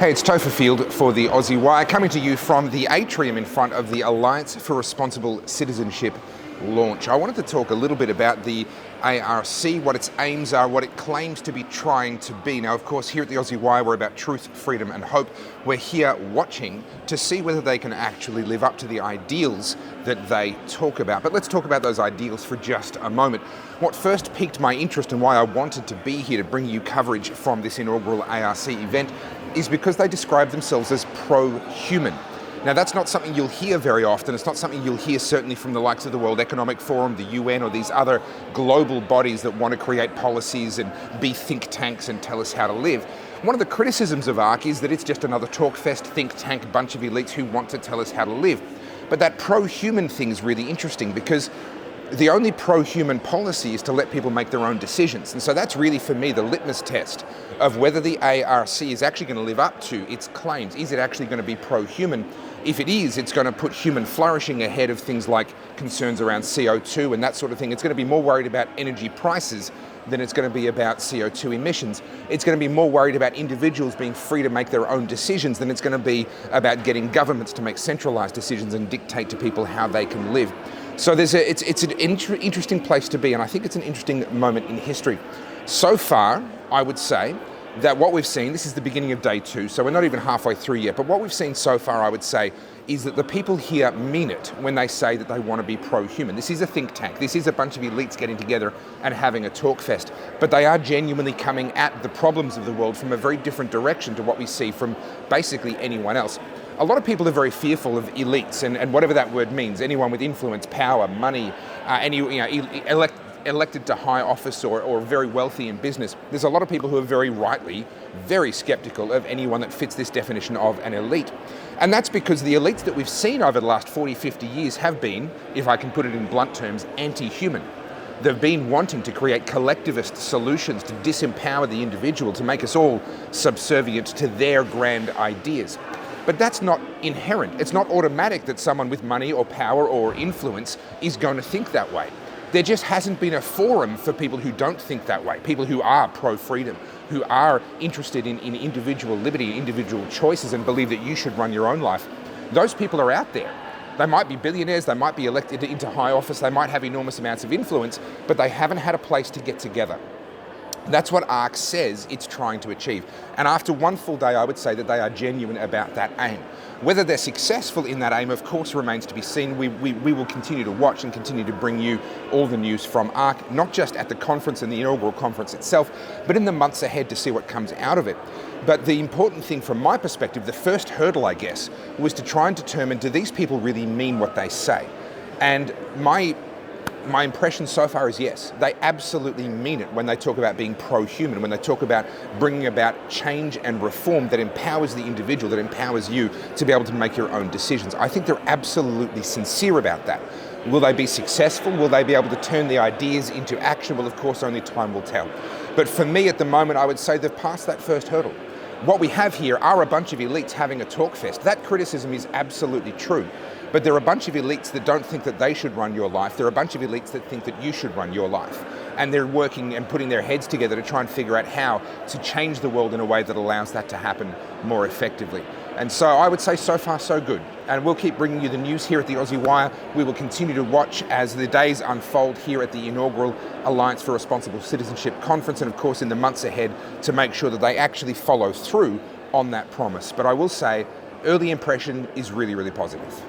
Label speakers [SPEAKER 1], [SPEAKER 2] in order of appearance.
[SPEAKER 1] Hey, it's Topher Field for the Aussie Wire, coming to you from the atrium in front of the Alliance for Responsible Citizenship launch. I wanted to talk a little bit about the ARC, what its aims are, what it claims to be trying to be. Now, of course, here at the Aussie Wire, we're about truth, freedom and hope. We're here watching to see whether they can actually live up to the ideals that they talk about. But let's talk about those ideals for just a moment. What first piqued my interest and why I wanted to be here to bring you coverage from this inaugural ARC event is because they describe themselves as pro-human. Now, that's not something you'll hear very often. It's not something you'll hear certainly from the likes of the World Economic Forum, the UN, or these other global bodies that want to create policies and be think tanks and tell us how to live. One of the criticisms of ARC is that it's just another talk-fest, think tank, bunch of elites who want to tell us how to live. But that pro-human thing is really interesting because the only pro-human policy is to let people make their own decisions. And so that's really, for me, the litmus test of whether the ARC is actually going to live up to its claims. Is it actually going to be pro-human? If it is, it's going to put human flourishing ahead of things like concerns around CO2 and that sort of thing. It's going to be more worried about energy prices than it's going to be about CO2 emissions. It's going to be more worried about individuals being free to make their own decisions than it's going to be about getting governments to make centralised decisions and dictate to people how they can live. So it's an interesting place to be, and I think it's an interesting moment in history. So far, I would say that what we've seen, this is the beginning of day 2, so we're not even halfway through yet, but what we've seen so far, I would say, is that the people here mean it when they say that they want to be pro-human. This is a think tank. This is a bunch of elites getting together and having a talk fest, but they are genuinely coming at the problems of the world from a very different direction to what we see from basically anyone else. A lot of people are very fearful of elites and whatever that word means, anyone with influence, power, money, elected to high office or very wealthy in business. There's a lot of people who are very rightly very skeptical of anyone that fits this definition of an elite. And that's because the elites that we've seen over the last 40, 50 years have been, if I can put it in blunt terms, anti-human. They've been wanting to create collectivist solutions to disempower the individual, to make us all subservient to their grand ideas. But that's not inherent. It's not automatic that someone with money or power or influence is going to think that way. There just hasn't been a forum for people who don't think that way, people who are pro-freedom, who are interested in individual liberty, individual choices, and believe that you should run your own life. Those people are out there. They might be billionaires, they might be elected into high office, they might have enormous amounts of influence, but they haven't had a place to get together. That's what ARC says it's trying to achieve. And after one full day, I would say that they are genuine about that aim. Whether they're successful in that aim, of course, remains to be seen. We will continue to watch and continue to bring you all the news from ARC, not just at the conference and the inaugural conference itself, but in the months ahead to see what comes out of it. But the important thing from my perspective, the first hurdle, I guess, was to try and determine, do these people really mean what they say? And my impression so far is yes, they absolutely mean it when they talk about being pro-human, when they talk about bringing about change and reform that empowers the individual, that empowers you to be able to make your own decisions. I think they're absolutely sincere about that. Will they be successful? Will they be able to turn the ideas into action? Well, of course, only time will tell. But for me at the moment, I would say they've passed that first hurdle. What we have here are a bunch of elites having a talk fest. That criticism is absolutely true. But there are a bunch of elites that don't think that they should run your life. There are a bunch of elites that think that you should run your life. And they're working and putting their heads together to try and figure out how to change the world in a way that allows that to happen more effectively. And so I would say so far so good. And we'll keep bringing you the news here at the Aussie Wire. We will continue to watch as the days unfold here at the inaugural Alliance for Responsible Citizenship conference, and of course in the months ahead, to make sure that they actually follow through on that promise. But I will say, early impression is really, really positive.